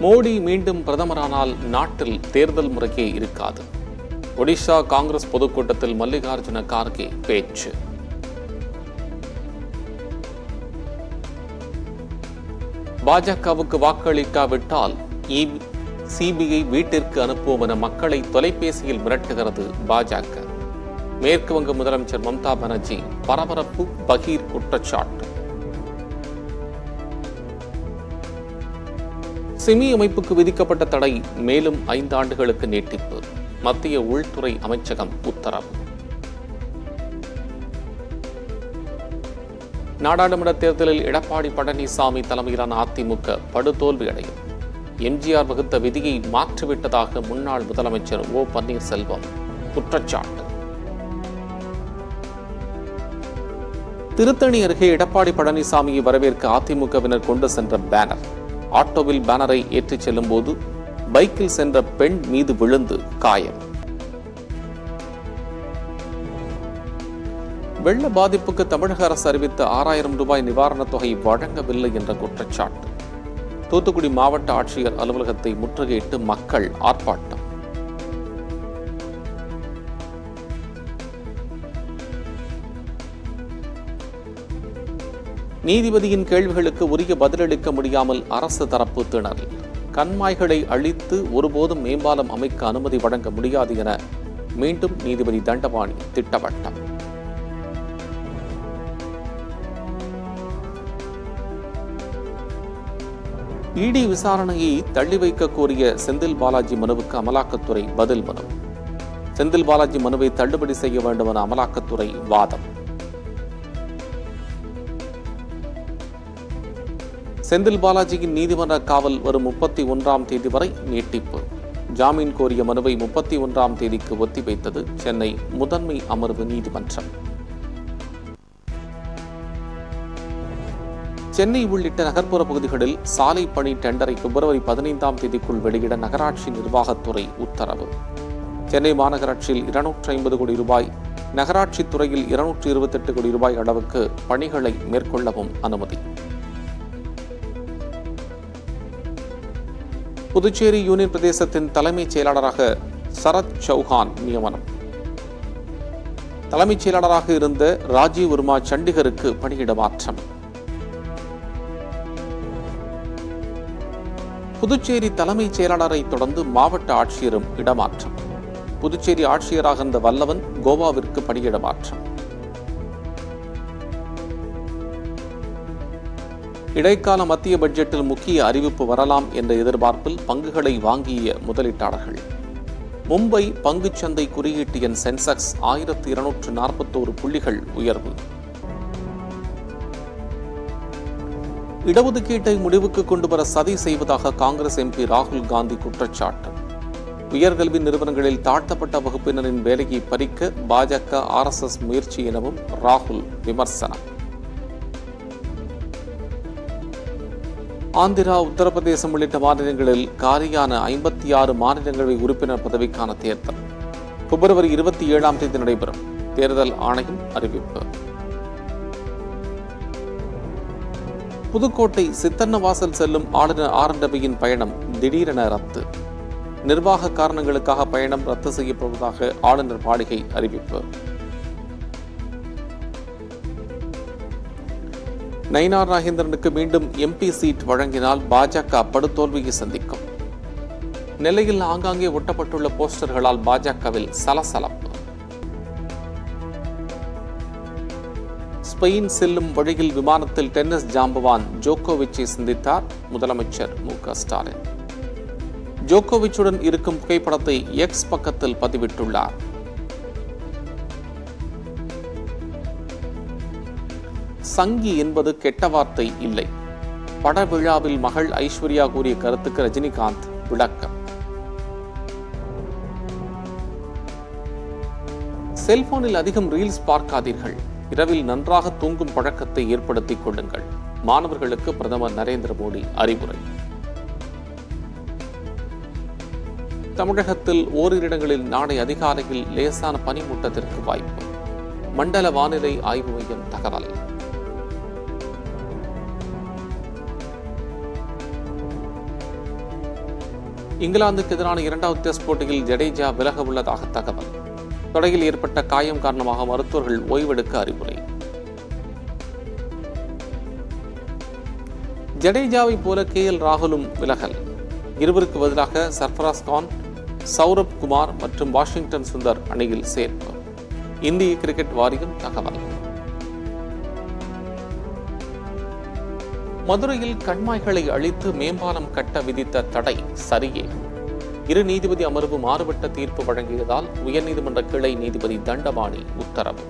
மோடி மீண்டும் பிரதமரானால் நாட்டில் தேர்தல் முறையே இருக்காது. ஒடிஷா காங்கிரஸ் பொதுக்கூட்டத்தில் மல்லிகார்ஜுன கார்கே பேச்சு. பாஜகவுக்கு வாக்களிக்காவிட்டால் சிபிஐ வீட்டிற்கு அனுப்புவோம் என மக்களை தொலைபேசியில் மிரட்டுகிறது பாஜக. மேற்கு வங்க முதலமைச்சர் மம்தா பானர்ஜி பரபரப்பு பகீர் குற்றச்சாட்டு. சிமி அமைப்புக்கு விதிக்கப்பட்ட தடை மேலும் 5 ஆண்டுகளுக்கு நீட்டிப்பு. மத்திய உள்துறை அமைச்சகம் உத்தரவு. நாடாளுமன்ற தேர்தலில் எடப்பாடி பழனிசாமி தலைமையிலான அதிமுக படுதோல்வி அடையும். எம்ஜிஆர் வகுத்த விதியை மாற்றிவிட்டதாக முன்னாள் முதலமைச்சர் ஓ பன்னீர்செல்வம் குற்றச்சாட்டு. திருத்தணி அருகே எடப்பாடி பழனிசாமியை வரவேற்க அதிமுகவினர் கொண்டு சென்ற பேனர். ஆட்டோவில் பேனரை ஏற்றிச் செல்லும் போது பைக்கில் சென்ற பெண் மீது விழுந்து காயம். வெள்ள பாதிப்புக்கு தமிழக அரசு அறிவித்த 6000 ரூபாய் நிவாரணத் தொகை வழங்கவில்லை என்ற குற்றச்சாட்டு. தூத்துக்குடி மாவட்ட ஆட்சியர் அலுவலகத்தை முற்றுகையிட்டு மக்கள் ஆர்ப்பாட்டம். நீதிபதியின் கேள்விகளுக்கு உரிய பதிலளிக்க முடியாமல் அரசு தரப்பு திணறல். கண்மாய்களை அழித்து ஒருபோதும் மேம்பாலம் அமைக்க அனுமதி வழங்க முடியாது என மீண்டும் நீதிபதி தண்டபாணி திட்டவட்டம். இடி விசாரணையை தள்ளி வைக்க கோரிய செந்தில் பாலாஜி மனுவுக்கு அமலாக்கத்துறை பதில் மனு. செந்தில் பாலாஜி மனுவை தள்ளுபடி செய்ய வேண்டும் என அமலாக்கத்துறை வாதம். செந்தில் பாலாஜியின் நீதிமன்ற காவல் வரும் 31ஆம் தேதி வரை நீட்டிப்பு. ஜாமீன் கோரிய மனுவை 31ஆம் தேதிக்கு ஒத்திவைத்தது சென்னை முதன்மை அமர்வு நீதிமன்றம். சென்னை உள்ளிட்ட நகர்ப்புற பகுதிகளில் சாலை பணி டெண்டரை பிப்ரவரி 15ஆம் தேதிக்குள் வெளியிட நகராட்சி நிர்வாகத்துறை உத்தரவு. சென்னை மாநகராட்சியில் 250 கோடி ரூபாய், நகராட்சி துறையில் 228 கோடி ரூபாய் அளவுக்கு பணிகளை மேற்கொள்ளவும் அனுமதி. புதுச்சேரி யூனியன் பிரதேசத்தின் தலைமைச் செயலாளராக சரத் சௌஹான் நியமனம். தலைமைச் செயலாளராக இருந்த ராஜீவ் வர்மா சண்டிகருக்கு பணியிட மாற்றம். புதுச்சேரி தலைமைச் செயலாளரை தொடர்ந்து மாவட்ட ஆட்சியரும் இடமாற்றம். புதுச்சேரி ஆட்சியராக இருந்த வல்லவன் கோவாவிற்கு பணியிட மாற்றம். இடைக்கால மத்திய பட்ஜெட்டில் முக்கிய அறிவிப்பு வரலாம் என்ற எதிர்பார்ப்பில் பங்குகளை வாங்கிய முதலீட்டாளர்கள். மும்பை பங்குச்சந்தை குறியீட்டு எண் சென்செக்ஸ் 1241 புள்ளிகள் உயர்வு. இடஒதுக்கீட்டை முடிவுக்கு கொண்டுவர சதி செய்வதாக காங்கிரஸ் எம்பி ராகுல் காந்தி குற்றச்சாட்டு. உயர்கல்வி நிறுவனங்களில் தாழ்த்தப்பட்ட வகுப்பினரின் வேலையை பறிக்க பாஜக RSS முயற்சி எனவும் ராகுல் விமர்சனம். ஆந்திரா, உத்தரப்பிரதேசம் உள்ளிட்ட மாநிலங்களில் காலியான 56 மாநிலங்களவை உறுப்பினர் பதவிக்கான தேர்தல் பிப்ரவரி 27ஆம் தேதி நடைபெறும். தேர்தல் ஆணையம் அறிவிப்பு. புதுக்கோட்டை சித்தன்னவாசல் செல்லும் ஆளுநர் RN ரவியின் பயணம் திடீரென ரத்து. நிர்வாக காரணங்களுக்காக பயணம் ரத்து செய்யப்படுவதாக ஆளுநர் மாளிகை அறிவிப்பு. நயினார் நாகேந்திரனுக்கு மீண்டும் MP சீட் வழங்கினால் பாஜக படுதோல்வியை சந்திக்கும். நெல்லையில் ஆங்காங்கே ஒட்டப்பட்டுள்ள போஸ்டர்களால் பாஜகவில் சலசலப்பு. ஸ்பெயின் செல்லும் வழியில் விமானத்தில் டென்னிஸ் ஜாம்பவான் ஜோகோவிச்சை சந்தித்தார் முதலமைச்சர் மு.க.ஸ்டாலின். ஜோகோவிச்சுடன் இருக்கும் புகைப்படத்தை X பக்கத்தில் பதிவிட்டுள்ளார். சங்கி என்பது கெட்ட வார்த்தை இல்லை. பட விழாவில் மகள் ஐஸ்வர்யா கூறிய கருத்துக்கு ரஜினிகாந்த் விளக்கம். செல்போனில் அதிகம் ரீல்ஸ் பார்க்காதீர்கள். இரவில் நன்றாக தூங்கும் பழக்கத்தை ஏற்படுத்திக் கொள்ளுங்கள். மாணவர்களுக்கு பிரதமர் நரேந்திர மோடி அறிவுரை. தமிழகத்தில் ஓரிரு இடங்களில் நாளை அதிகாலையில் லேசான பனிமூட்டத்திற்கு வாய்ப்பு. மண்டல வானிலை ஆய்வு மையம் தகவல். இங்கிலாந்துக்கு எதிரான இரண்டாவது டெஸ்ட் போட்டியில் ஜடேஜா விலக உள்ளதாக தகவல். தொடையில் ஏற்பட்ட காயம் காரணமாக மருத்துவர்கள் ஓய்வெடுக்க அறிவுரை. ஜடேஜாவை போல ராகுலும் விலகல். இருவருக்கு பதிலாக சர்ஃபராஸ் கான், சௌரப் குமார் மற்றும் வாஷிங்டன் சுந்தர் அணியில் சேர்ப்பு. இந்திய கிரிக்கெட் வாரியம் தகவல். மதுரையில் கண்மாய்களை அழித்து மேம்பாலம் கட்ட விதித்த தடை சரியே? இரு நீதிபதி அமர்வு மாறுபட்ட தீர்ப்பு வழங்கியதால் உயர்நீதிமன்ற கிளை நீதிபதி தண்டபாணி உத்தரவு.